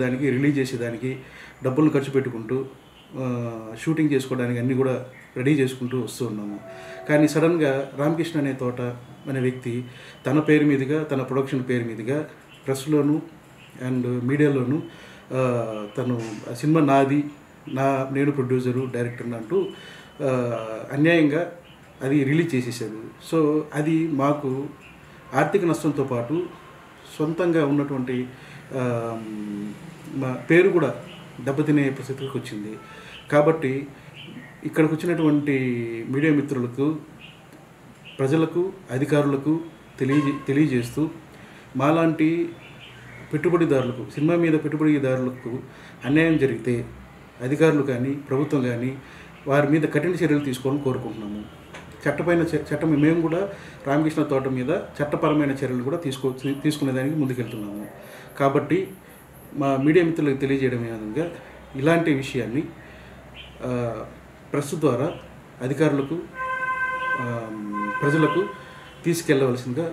దానికి రిలీజ్ చేసేదానికి డబ్బులను ఖర్చు పెట్టుకుంటూ షూటింగ్ చేసుకోవడానికి అన్నీ కూడా రెడీ చేసుకుంటూ వస్తూ ఉన్నాము. కానీ సడన్గా రామకృష్ణ అనే తోట అనే వ్యక్తి తన పేరు మీదుగా, తన ప్రొడక్షన్ పేరు మీదుగా ప్రెస్లోను అండ్ మీడియాలోను తను సినిమా నాది, నేను ప్రొడ్యూసరు, డైరెక్టర్ అంటూ అన్యాయంగా అది రిలీజ్ చేసేసారు. సో అది మాకు ఆర్థిక నష్టంతో పాటు సొంతంగా ఉన్నటువంటి మా పేరు కూడా దెబ్బతినే పరిస్థితికి వచ్చింది. కాబట్టి ఇక్కడికి వచ్చినటువంటి మీడియా మిత్రులకు, ప్రజలకు, అధికారులకు తెలియజేస్తూ మాలాంటి పెట్టుబడిదారులకు, సినిమా మీద పెట్టుబడిదారులకు అన్యాయం జరిగితే అధికారులు కానీ, ప్రభుత్వం కానీ వారి మీద కఠిన చర్యలు తీసుకోవాలని కోరుకుంటున్నాము. చట్టం మేము కూడా రామకృష్ణ తోట మీద చట్టపరమైన చర్యలు కూడా తీసుకునేదానికి ముందుకెళ్తున్నాము. కాబట్టి మా మీడియా మిత్రులకు తెలియజేయడం విధంగా ఇలాంటి విషయాన్ని ప్రెస్ ద్వారా అధికారులకు, ప్రజలకు తీసుకెళ్లవలసిందిగా